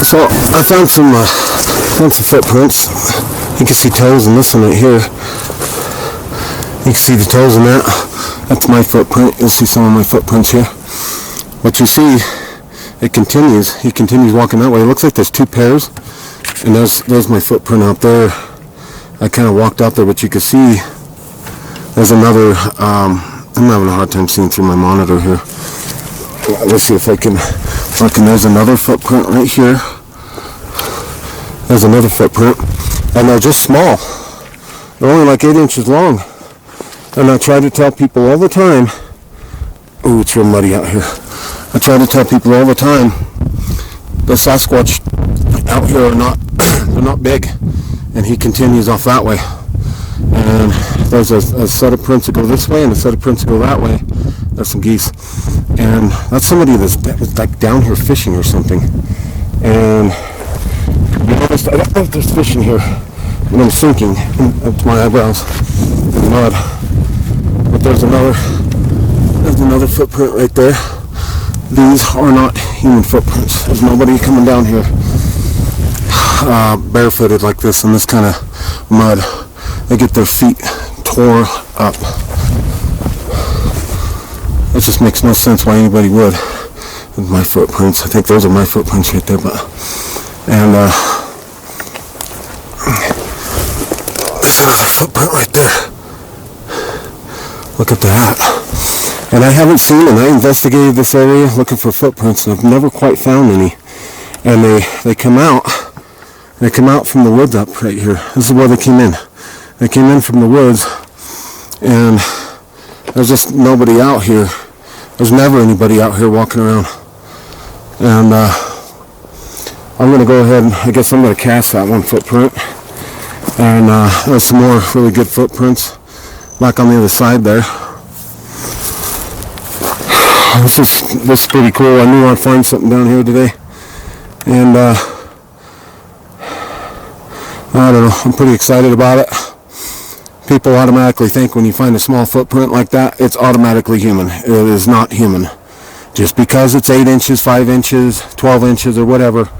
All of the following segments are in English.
So I found some footprints. You can see toes in this one right here. You can see the toes in that. That's my footprint. You'll see some of my footprints here. What you see, it continues. He continues walking that way. It looks like there's two pairs. And there's my footprint out there. I kind of walked out there, but you can see there's another. I'm having a hard time seeing through my monitor here. Let's see if I can. There's another footprint right here. There's another footprint. And they're just small. They're only like 8 inches long. And I try to tell people all the time. Ooh, it's real muddy out here. I try to tell people all the time, the Sasquatch out here are not, they're not big. And he continues off that way. And there's a set of prints that go this way and a set of prints that go that way. There's some geese. And that's somebody that's like down here fishing or something. And you notice, I don't know if there's fishing here. And I'm sinking up to my eyebrows in the mud. But there's another footprint right there. These are not human footprints. There's nobody coming down here barefooted like this in this kind of mud. They get their feet tore up. It just makes no sense why anybody would. With my footprints. I think those are my footprints right there. And there's another footprint right there. Look at that. And I haven't seen them. I investigated this area looking for footprints and I've never quite found any. And they come out. They come out from the woods up right here. This is where they came in. They came in from the woods, and there's just nobody out here. There's never anybody out here walking around. And I'm going to go ahead and I guess I'm going to cast that one footprint. And there's some more really good footprints back on the other side there. This is pretty cool. I knew I'd find something down here today. And I don't know, I'm pretty excited about it. People automatically think when you find a small footprint like that, it's automatically human. It is not human. Just because it's 8 inches, 5 inches, 12 inches, or whatever,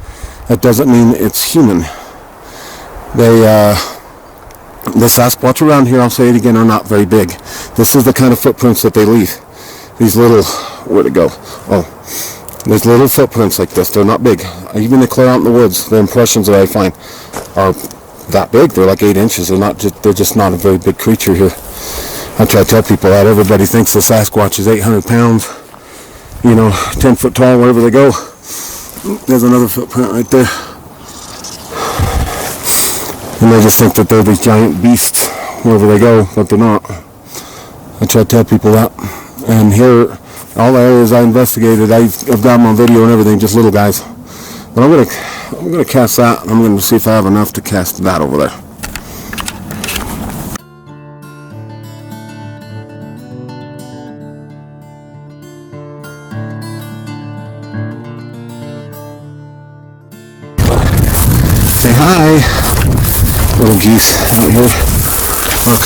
that doesn't mean it's human. The Sasquatch around here, I'll say it again, are not very big. This is the kind of footprints that they leave. These little, where'd it go? Oh, there's little footprints like this. They're not big. Even they clear out in the woods, the impressions that I find are that big. They're like 8 inches. They're just not a very big creature here. I try to tell people that. Everybody thinks the Sasquatch is 800 pounds, 10 foot tall wherever they go. There's another footprint right there. And they just think that they're these giant beasts wherever they go, but they're not. I try to tell people that. And here, all the areas I investigated, I've got them on video and everything, just little guys. But I'm gonna cast that, and I'm gonna see if I have enough to cast that over there. Say hi, little geese out here. Look,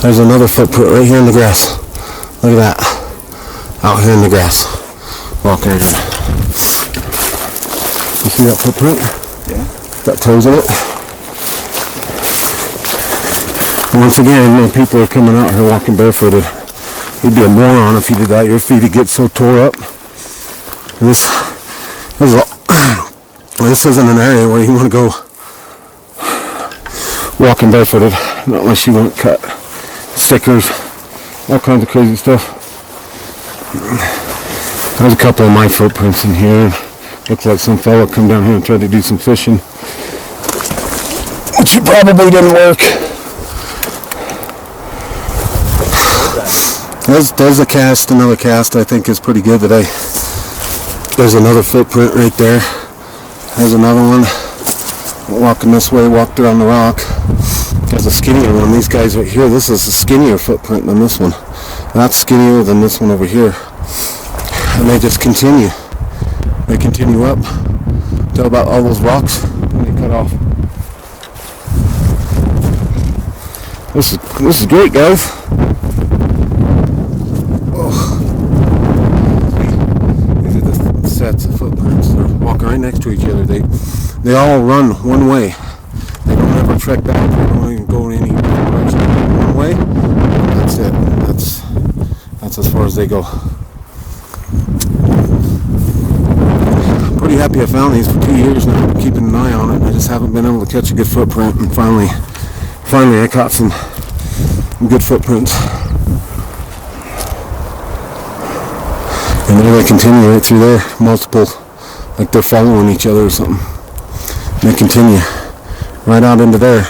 there's another footprint right here in the grass. Look at that, out here in the grass, walking around. You see that footprint? Yeah. Got toes in it. And once again, when people are coming out here walking barefooted, you'd be a moron if you did that. Your feet would get so tore up. And this isn't an area where you want to go walking barefooted, not unless you want cut stickers, all kinds of crazy stuff. There's a couple of my footprints in here. Looks like some fella come down here and tried to do some fishing, which probably didn't work. There's a cast, another cast I think is pretty good today. There's another footprint right there. There's another one. Walking this way, walked around the rock. There's a skinnier one. These guys right here, this is a skinnier footprint than this one. That's skinnier than this one over here. And they just continue. They continue up till about all those rocks and they cut off. This is great, guys. Oh. These are the sets of footprints. They're walking right right next to each other. They all run one way. They don't ever trek back. They don't even go in any direction. One way. That's it. That's as far as they go. Pretty happy I found these for 2 years now. I'm keeping an eye on it. I just haven't been able to catch a good footprint, and finally I caught some good footprints. And there they continue right through there, multiple, like they're following each other or something. And they continue right out into there,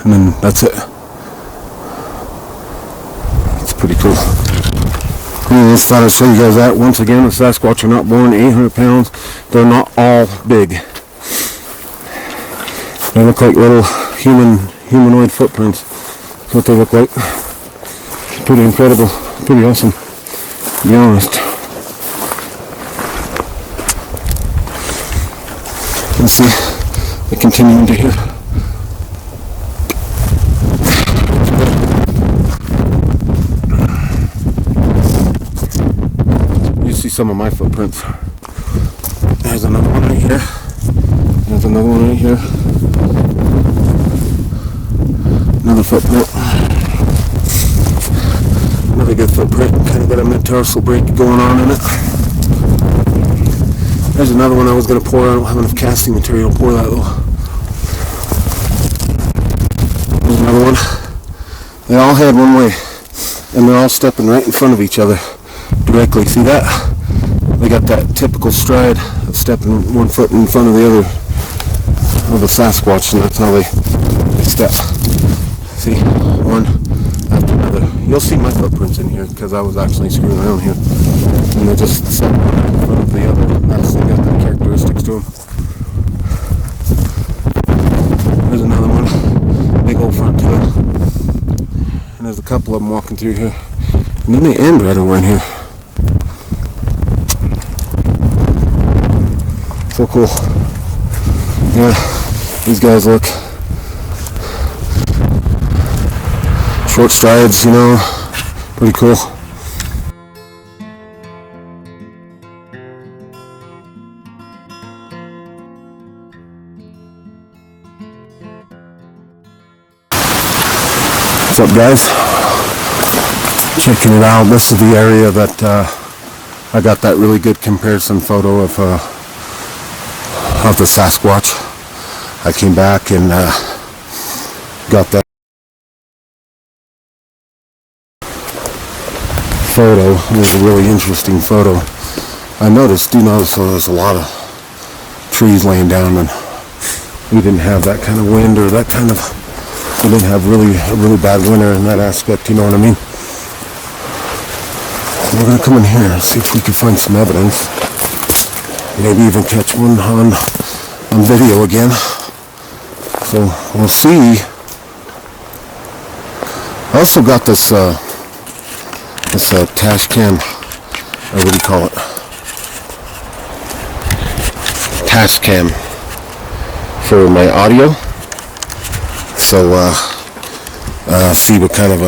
and then that's it. It's pretty cool. I just thought I'd show you guys that. Once again, the Sasquatch are not born 800 pounds. They're not all big. They look like little humanoid footprints. That's what they look like. Pretty incredible. Pretty awesome, to be honest. Let's see. They continue into here. See some of my footprints. There's another one right here. There's another one right here. Another footprint. Another good footprint. Kind of got a metatarsal break going on in it. There's another one I was going to pour. I don't have enough casting material to pour that though. There's another one. They all head one way, and they're all stepping right in front of each other directly. See that? They got that typical stride of stepping one foot in front of the other of the Sasquatch, and that's how they step. See, one after another. You'll see my footprints in here because I was actually screwing around here, and they just step one in front of the other. That's, they got that characteristics to them. There's another one, big old front tail, and there's a couple of them walking through here, and then they end right over in here. So cool. Yeah, these guys look short strides, you know, pretty cool. What's up, guys? Checking it out. This is the area that I got that really good comparison photo of the Sasquatch. I came back and got that photo. It was a really interesting photo. I noticed there was a lot of trees laying down, and we didn't have that kind of wind, or that kind of, we didn't have a really bad winter in that aspect, you know what I mean? We're going to come in here and see if we can find some evidence. Maybe even catch one on video again. So we'll see. I also got this tash cam, or what do you call it? Tash cam for my audio. So see what kind of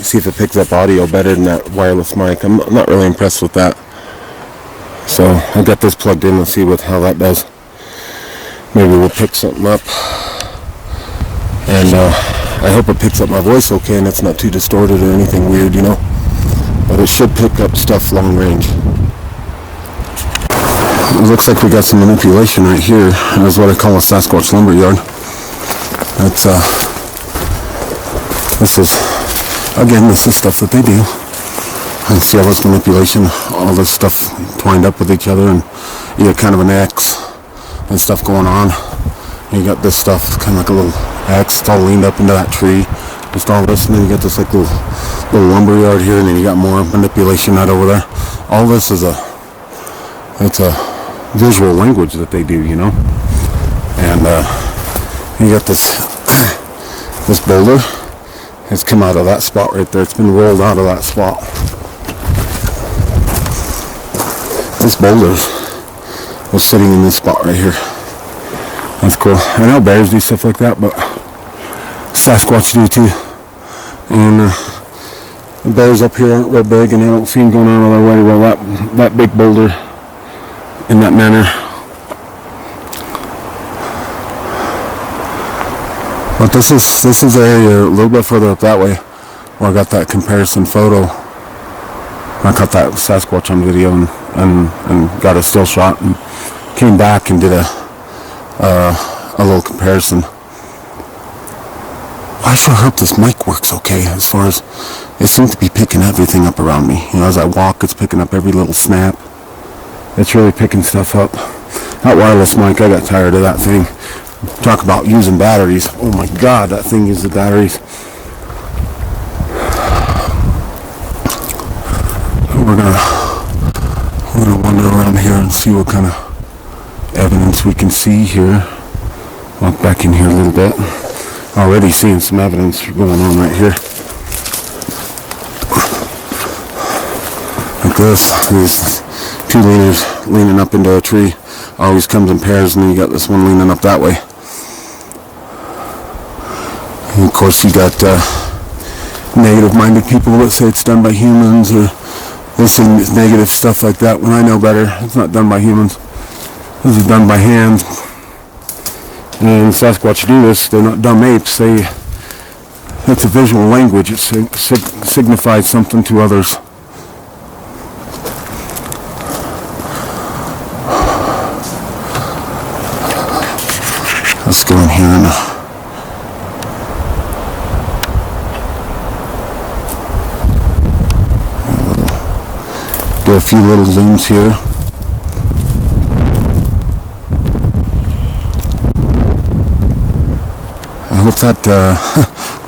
see if it picks up audio better than that wireless mic. I'm not really impressed with that. So I got this plugged in and see how that does. Maybe we'll pick something up, and I hope it picks up my voice okay and it's not too distorted or anything weird, you know. But it should pick up stuff long range. It looks like we got some manipulation right here. That's what I call a Sasquatch lumberyard. That's this is stuff that they do. And see all this manipulation, all this stuff twined up with each other, and you got kind of an X and stuff going on. And you got this stuff, kind of like a little X, it's all leaned up into that tree. Just all this, and then you got this like little lumberyard here, and then you got more manipulation out over there. All this is it's a visual language that they do, you know. And you got this boulder. It's come out of that spot right there. It's been rolled out of that spot. This boulder was sitting in this spot right here. That's cool. I know bears do stuff like that, but Sasquatch do too. And the bears up here aren't real big, and I don't see them going out of their way. Well, that big boulder in that manner But this is the area a little bit further up that way where I got that comparison photo. I caught that Sasquatch on video and got a still shot and came back and did a little comparison. I sure hope this mic works okay, as far as it seems to be picking everything up around me. You know, as I walk, it's picking up every little snap. It's really picking stuff up. That wireless mic, I got tired of that thing. Talk about using batteries. Oh my God, that thing uses batteries. We're gonna wander around here and see what kind of evidence we can see here. Walk back in here a little bit. Already seeing some evidence going on right here. Like this. These two leaners leaning up into a tree. Always comes in pairs, and then you got this one leaning up that way. And of course you got negative-minded people that say it's done by humans, or this is negative stuff like that, when I know better. It's not done by humans. This is done by hands. And Sasquatch do this. They're not dumb apes. It's a visual language. It signifies something to others. Let's go in here and do a few little zooms here. I hope that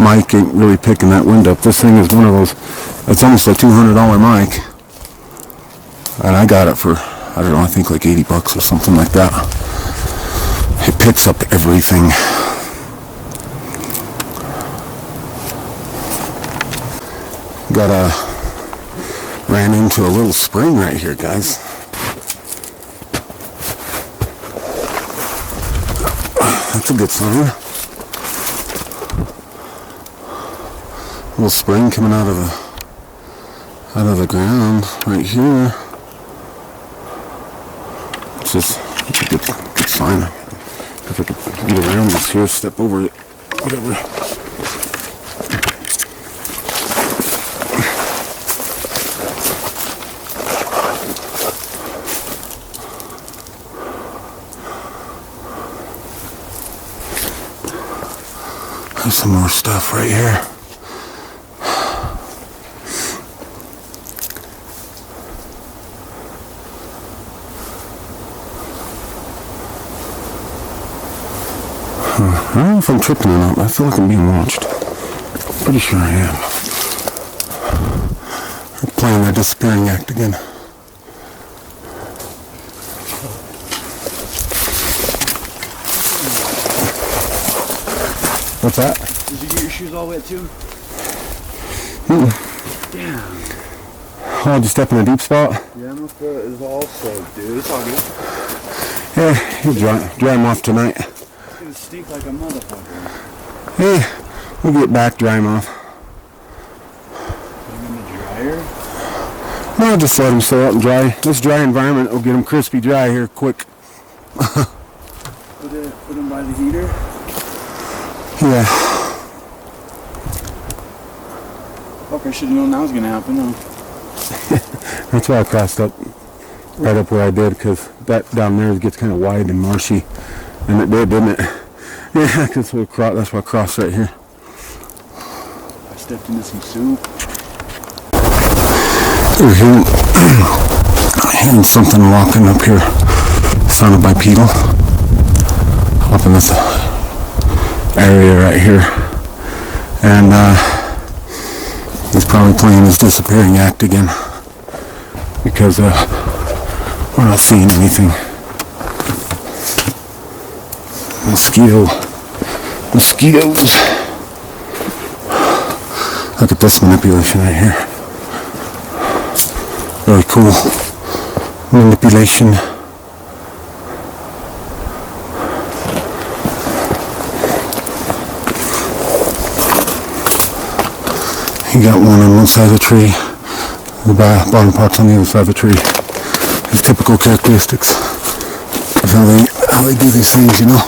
mic ain't really picking that wind up. This thing is one of those, it's almost a $200 mic. And I got it for, I don't know, I think like $80 or something like that. It picks up everything. Ran into a little spring right here, guys. That's a good sign. Little spring coming out of the ground right here. It's just a good sign. If I could get around this here, step over it, whatever. There's some more stuff right here. I don't know if I'm tripping or not. I feel like I'm being watched. Pretty sure I am. They're playing their disappearing act again. What's that? Did you get your shoes all wet too? Damn. Oh, did you step in a deep spot? Yeah, it's all soaked, dude. It's all good. Yeah, you dry them off tonight. It's gonna stink like a motherfucker. Hey, we'll get back, dry them off. Put them in the dryer? No, just let them soak out and dry. This dry environment will get them crispy dry here quick. Put them by the heater? Yeah. Fuck, I should have known that was gonna happen, huh? That's why I crossed up right up where I did, because that down there gets kind of wide and marshy. And it did, didn't it? Yeah, that's why I crossed right here. I stepped into some soup. We're hearing something walking up here. Sounded bipedal. Up in this area right here. And he's probably playing his disappearing act again. Because we're not seeing anything. Mosquitoes. Look at this manipulation right here. Very cool manipulation. You got one on one side of the tree, the bottom part's on the other side of the tree. His typical characteristics of how they do these things, you know.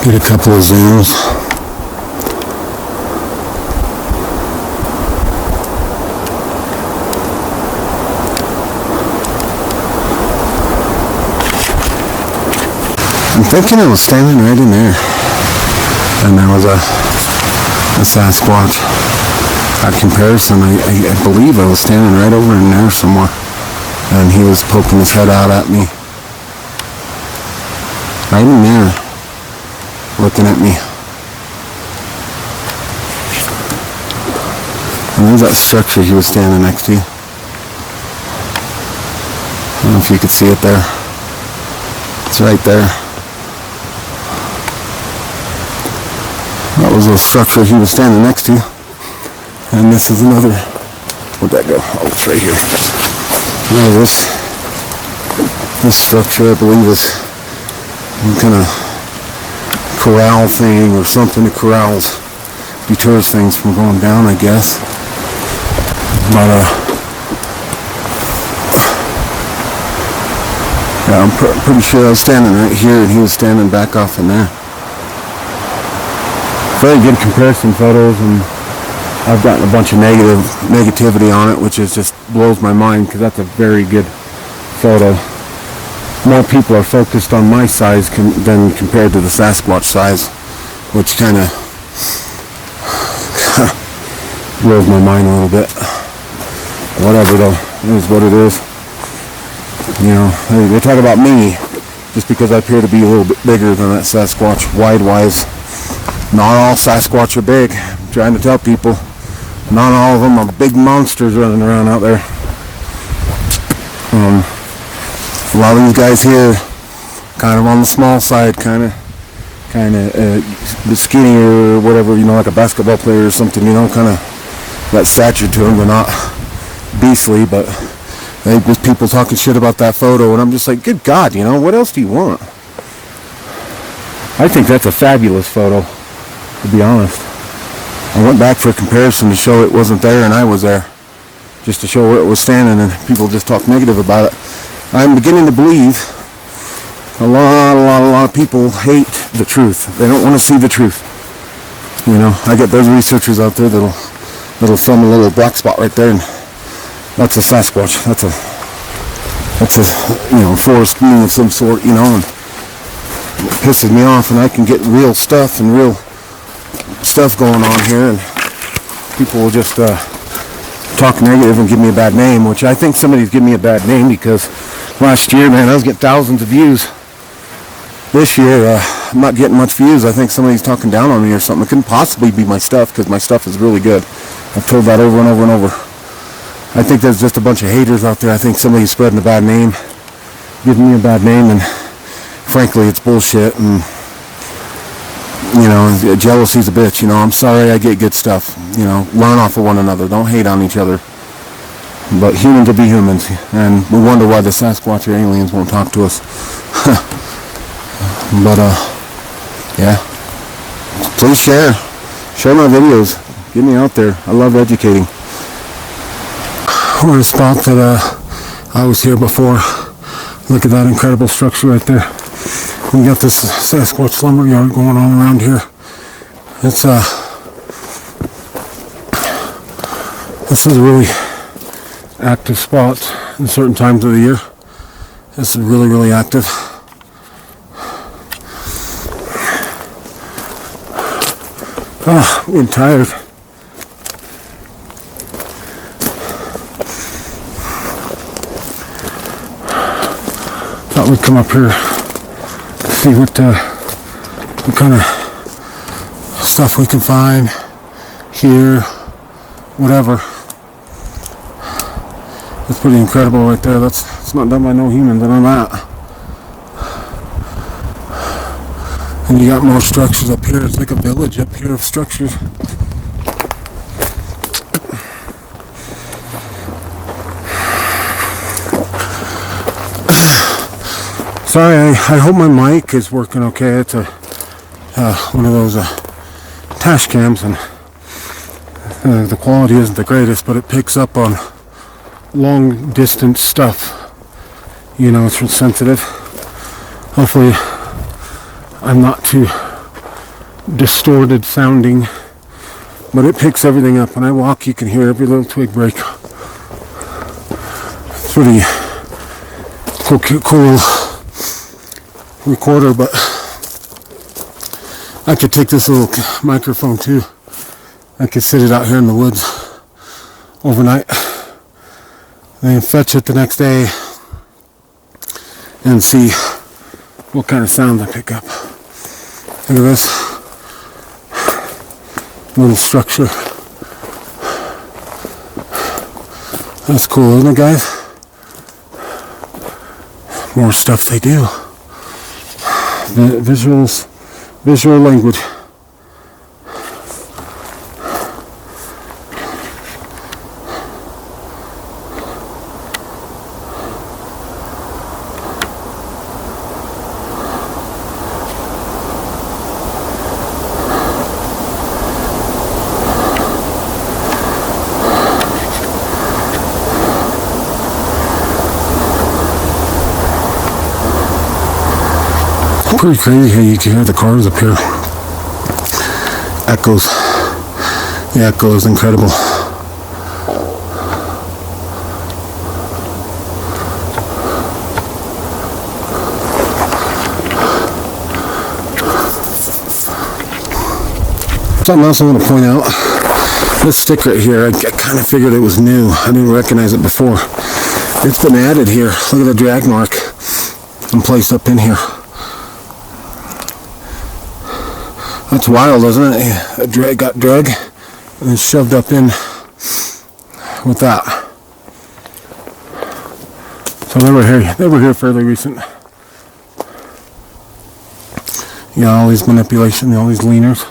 Get a couple of zooms. I'm thinking I was standing right in there, and there was a Sasquatch. By comparison, I believe I was standing right over in there somewhere, and he was poking his head out at me. Right in there, looking at me. And there's that structure he was standing next to. I don't know if you could see it there. It's right there. That was a structure he was standing next to. And this is another. Where'd that go? Oh, it's right here. No, this structure, I believe, is some kind of corral thing or something that corrals, deters things from going down, I guess. But, yeah, I'm pretty sure I was standing right here and he was standing back off in there. Very good comparison photos, and I've gotten a bunch of negativity on it, which is just blows my mind because that's a very good photo. More people are focused on my size than compared to the Sasquatch size, which kind of blows my mind a little bit. Whatever though, it is what it is. You know, they talk about me just because I appear to be a little bit bigger than that Sasquatch wide-wise. Not all Sasquatch are big. I'm trying to tell people, not all of them are big monsters running around out there. A lot of these guys here, kind of on the small side, kind of skinnier or whatever, you know, like a basketball player or something, you know, kind of that stature to them. They're not beastly, but they just people talking shit about that photo, and I'm just like, good God, you know, what else do you want? I think that's a fabulous photo, to be honest. I went back for a comparison to show it wasn't there and I was there, just to show where it was standing, and people just talk negative about it. I'm beginning to believe a lot of people hate the truth. They don't want to see the truth. You know, I get those researchers out there that'll film a little black spot right there, and that's a Sasquatch. That's a you know, forest king of some sort, you know, and it pisses me off, and I can get real stuff going on here, and people will just talk negative and give me a bad name, which I think somebody's giving me a bad name because last year, man, I was getting thousands of views. This year, I'm not getting much views. I think somebody's talking down on me or something. It couldn't possibly be my stuff because my stuff is really good. I've told that over and over and over. I think there's just a bunch of haters out there. I think somebody's spreading a bad name, giving me a bad name, and frankly, it's bullshit. And you know, jealousy's a bitch. You know, I'm sorry I get good stuff. You know, learn off of one another. Don't hate on each other. But humans will be humans, and we wonder why the Sasquatch or aliens won't talk to us. But yeah, please share my videos. Get me out there. I love educating. We're at a spot that I was here before. Look at that incredible structure right there. We got this Sasquatch lumber yard going on around here. It's this is a really active spot in certain times of the year. This is really active. I'm getting tired. Thought we'd come up here, see what kind of stuff we can find here, whatever. That's pretty incredible right there. It's not done by no humans, I know that. And you got more structures up here. It's like a village up here of structures. Sorry, I hope my mic is working okay. It's a one of those dash cams, and the quality isn't the greatest, but it picks up on long distance stuff. You know, it's sensitive. Hopefully I'm not too distorted sounding, but it picks everything up. When I walk, you can hear every little twig break. It's pretty cool recorder, but I could take this little microphone too. I could sit it out here in the woods overnight, then fetch it the next day and see what kind of sound I pick up. Look at this little structure. That's cool, isn't it, guys? More stuff they do. Visual language. Pretty crazy how you can hear the cars up here. Echoes. The echo is incredible. Something else I want to point out. This stick right here, I kind of figured it was new. I didn't recognize it before. It's been added here. Look at the drag mark and placed up in here. That's wild, isn't it? It got drug and shoved up in with that. So they were here fairly recent. Yeah, all these manipulation, all these leaners.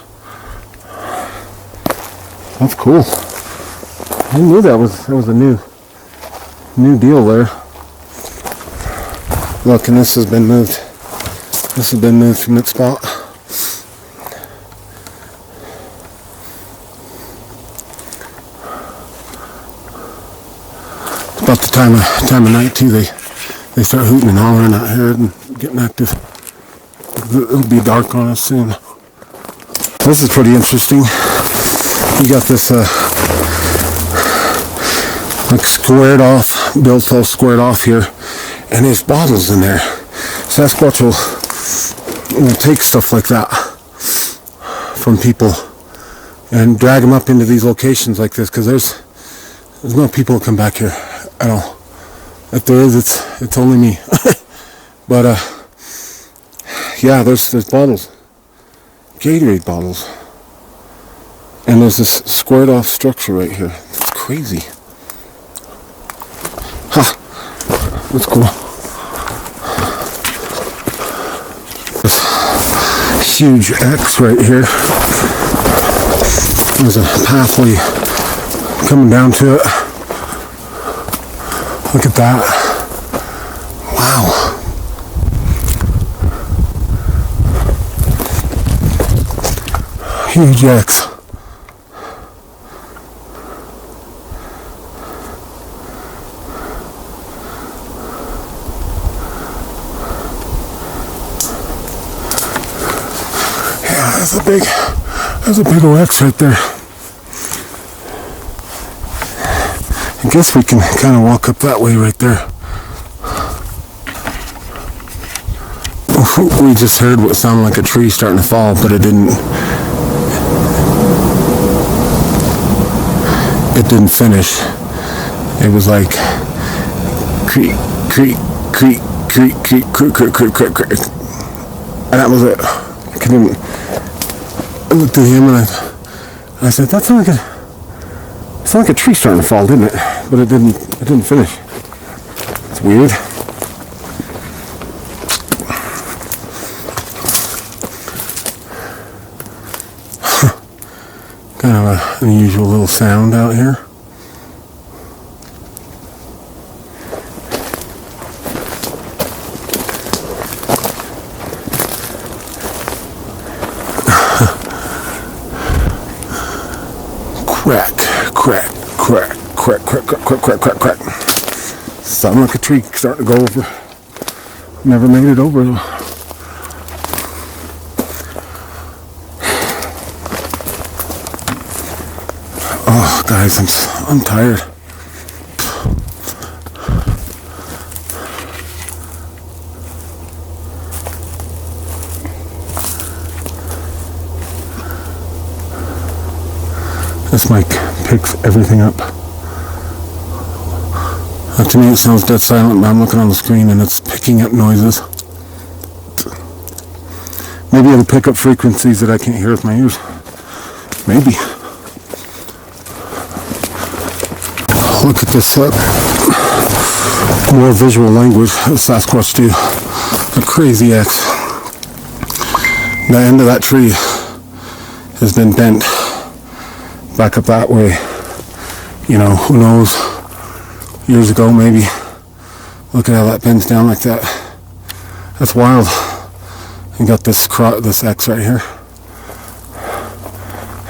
That's cool. I knew that was a new deal there. Look, and this has been moved. This has been moved from its spot. About the time of night too, they start hooting and hollering out here and getting active. It'll be dark on us soon. This is pretty interesting. You got this like squared off, built all squared off here, and there's bottles in there. Sasquatch will take stuff like that from people and drag them up into these locations like this, because there's no people who come back here at all. If there is, it's only me. But yeah, there's bottles, Gatorade bottles, and there's this squared off structure right here. It's crazy. Ha! That's cool. This huge X right here. There's a pathway coming down to it. Look at that. Wow. Huge X. Yeah, that's a big old X right there. I guess we can kind of walk up that way right there. We just heard what sounded like a tree starting to fall, but it didn't. It didn't finish. It was like creak, creak, creak, creak, creak, creak, creak, creak, creak, creak, and that was it. I looked at him and I said, "That sounded like a tree starting to fall, didn't it?" But it didn't finish. It's weird. Kind of an unusual little sound out here. Crack, crack, crack, crack, crack, crack, crack, crack, crack, crack. Sound like a tree starting to go over. Never made it over though. Oh, guys, I'm tired. This mic picks everything up. To me it sounds dead silent, but I'm looking on the screen and it's picking up noises. Maybe it'll pick up frequencies that I can't hear with my ears. Maybe. Look at this more visual language Sasquatch do. A crazy X. The end of that tree has been bent back up that way. You know, who knows? Years ago, maybe. Look at how that bends down like that. That's wild. You got this X right here.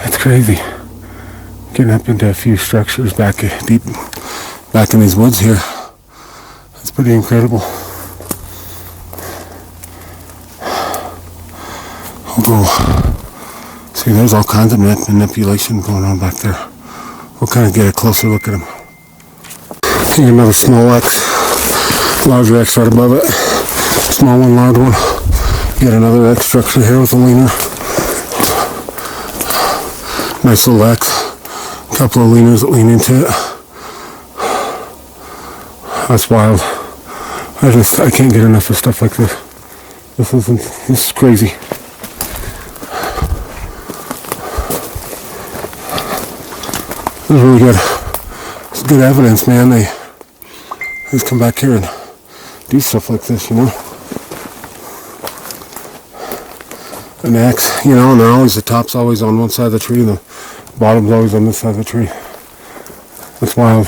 That's crazy. Getting up into a few structures deep back in these woods here. That's pretty incredible. We'll go. See, there's all kinds of manipulation going on back there. We'll kind of get a closer look at them. Here's another small X, larger X right above it. Small one, large one. Got another X structure here with a leaner. Nice little X. A couple of leaners that lean into it. That's wild. I can't get enough of stuff like this. This is crazy. This is really good. It's good evidence, man. They just come back here and do stuff like this, you know. An X, you know, and they're always, the top's always on one side of the tree, and the bottom's always on this side of the tree. That's wild.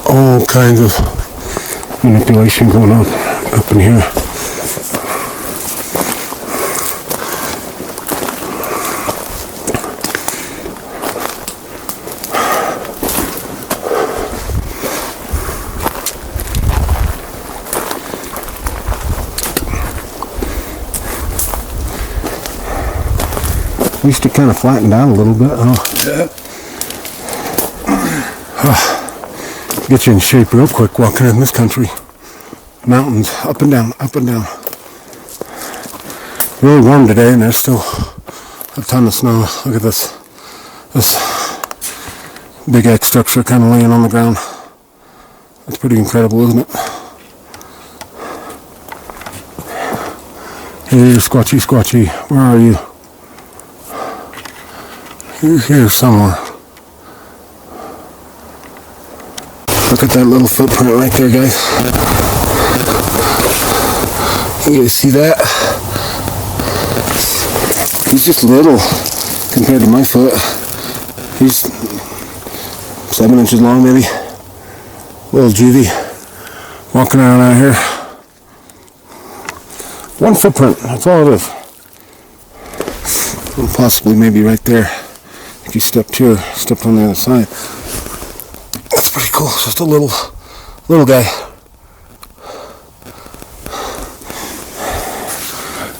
All kinds of manipulation going on up in here. Used to kind of flatten down a little bit, huh? Yeah. Get you in shape real quick walking in this country. Mountains, up and down, up and down. Really warm today, and there's still a ton of snow. Look at this big X structure kind of laying on the ground. That's pretty incredible, isn't it? Hey, Squatchy, where are you? You're here somewhere. Look at that little footprint right there, guys. You guys see that? He's just little compared to my foot. He's 7 inches long, maybe. Little juvie walking around out here. One footprint, that's all it is. And possibly maybe right there. If you stepped on the other side. That's pretty cool. It's just a little guy.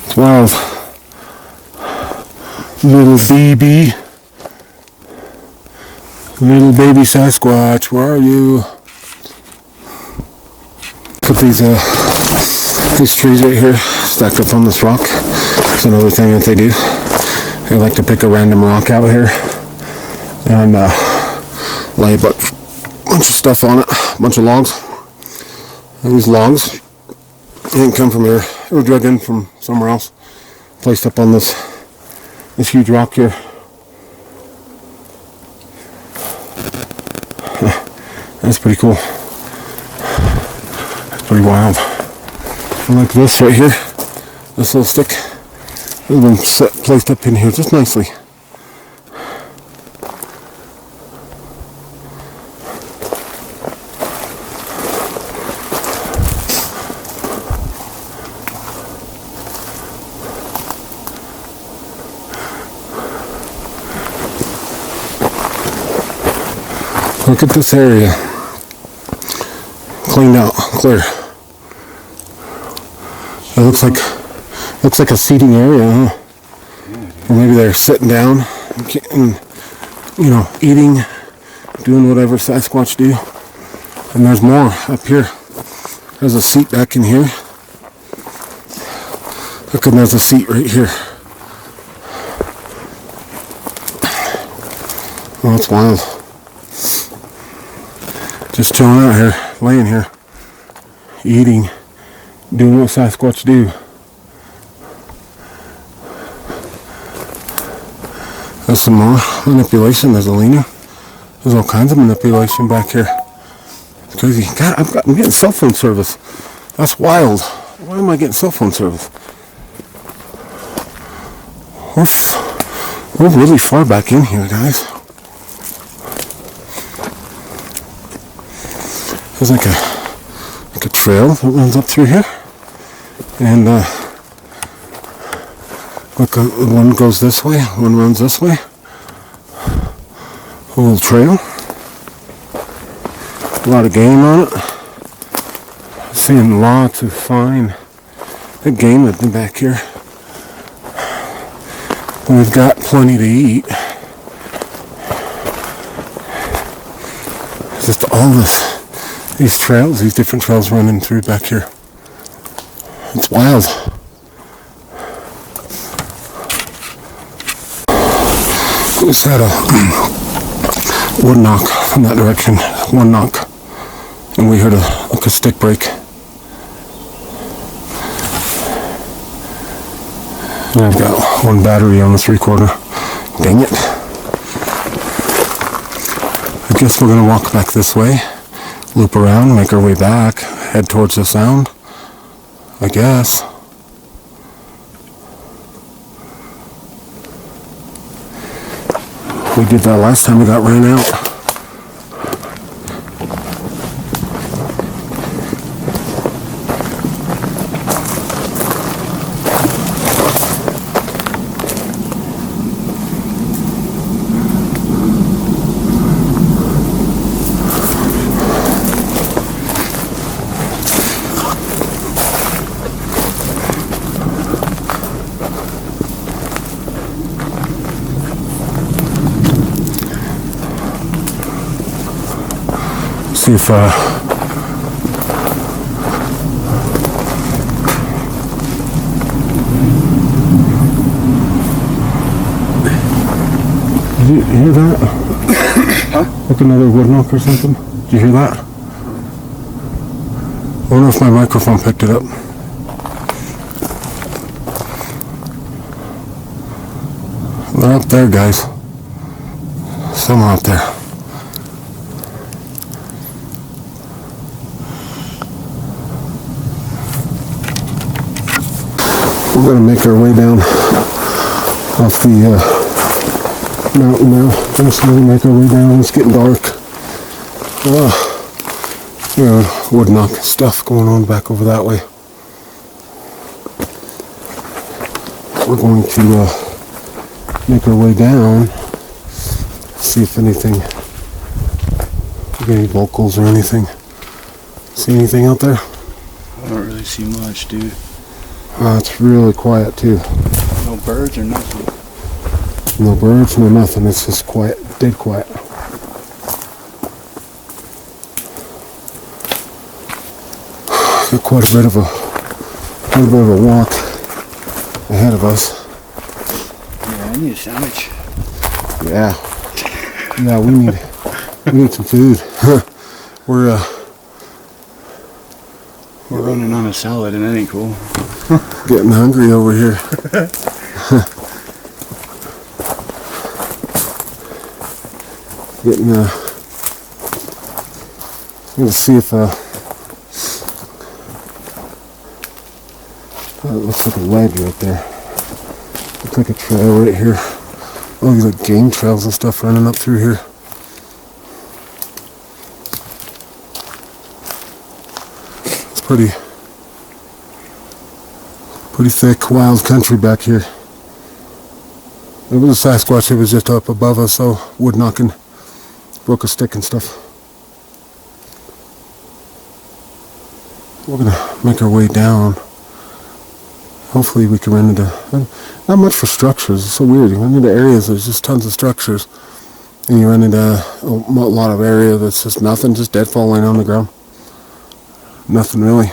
It's wild. Little baby. Little baby Sasquatch, where are you? Put these trees right here stacked up on this rock. It's another thing that they do. They like to pick a random rock out here and lay a bunch of stuff on it, a bunch of logs. And these logs didn't come from here. They were dug in from somewhere else, placed up on this huge rock here. That's pretty cool. That's pretty wild. And like this right here, this little stick has been placed up in here just nicely. Look at this area. cleaned out, clear. It looks like a seating area, huh? Or maybe they're sitting down and eating, doing whatever Sasquatch do. And there's more up here. There's a seat back in here. Look, and there's a seat right here. Oh, that's wild. Just chilling out here, laying here, eating, doing what Sasquatch do. There's some more manipulation. There's a leaner. There's all kinds of manipulation back here. It's crazy. God, I'm getting cell phone service. That's wild. Why am I getting cell phone service? We're really far back in here, guys. There's like a trail that runs up through here, and look, one goes this way, one runs this way. A little trail. A lot of game on it. Seeing lots of fine big game in the back here. We've got plenty to eat. Just all these trails, these different trails running through back here. It's wild. Who's that? Wood knock from that direction. One knock. And we heard a stick break. And I've got one battery on the 3/4. Dang it. I guess we're gonna walk back this way, loop around, make our way back, head towards the sound. I guess. We did that last time we got ran out. See if did you hear that? Huh? Like another wood knock or something? Did you hear that? I wonder if my microphone picked it up. They're up there, guys. Somewhere up there. We're going to make our way down off the mountain now. We're just going to make our way down. It's getting dark. Wood knock stuff going on back over that way. We're going to make our way down, see if anything, any vocals or anything. See anything out there? I don't really see much, dude. It's really quiet too. No birds or nothing. No birds, no nothing. It's just quiet, dead quiet. Got quite a bit of a walk ahead of us. Yeah, I need a sandwich. Yeah, we need some food. We're running on a salad, and that ain't cool. getting hungry over here. Let's see if it looks like a ledge right there. Looks like a trail right here. Oh, these like game trails and stuff running up through here. It's pretty thick, wild country back here. It was a Sasquatch. It was just up above us, so wood knocking, broke a stick and stuff. we're gonna make our way down. Hopefully we can run into, not much for structures. It's so weird. You run into areas, there's just tons of structures. And you run into a lot of area that's just nothing, just deadfall laying on the ground. Nothing really.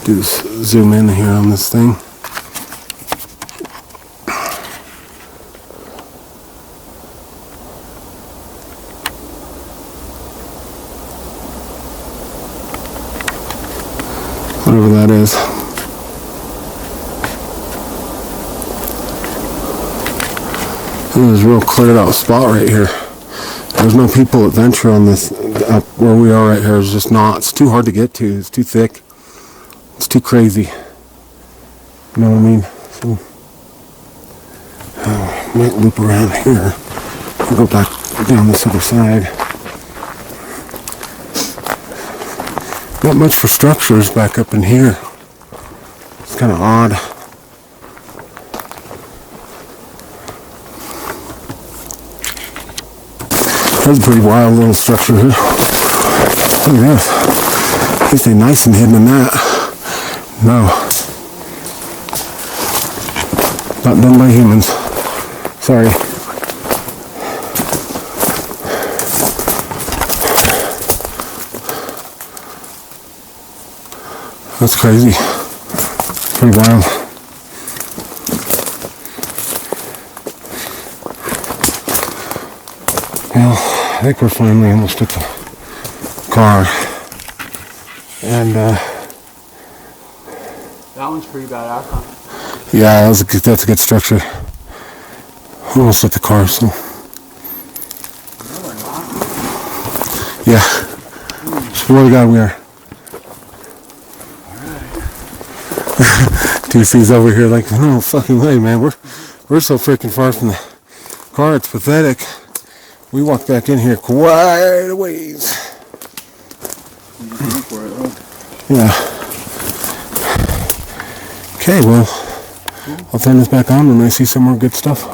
Just zoom in here on this thing. Whatever that is. There's a real cleared out spot right here. There's no people that venture on this up where we are right here. It's just not. It's too hard to get to. It's too thick. It's too crazy. You know what I mean? So, might loop around here and go back down this other side. Not much for structures back up in here. It's kind of odd. That's a pretty wild little structure here. Look at this. At least they're nice and hidden in that. No. Not done by humans. Sorry. That's crazy. Pretty wild. Well, I think we're finally almost at the car. And, that one's pretty badass, huh? yeah, that's a good structure. Almost at the car, so. No, we're not. Yeah. Swear to God we are. TC's over here like, no fucking way, man. We're so freaking far from the car, it's pathetic. We walked back in here quite a ways. For it, huh? Yeah. Okay, well, I'll turn this back on when I see some more good stuff.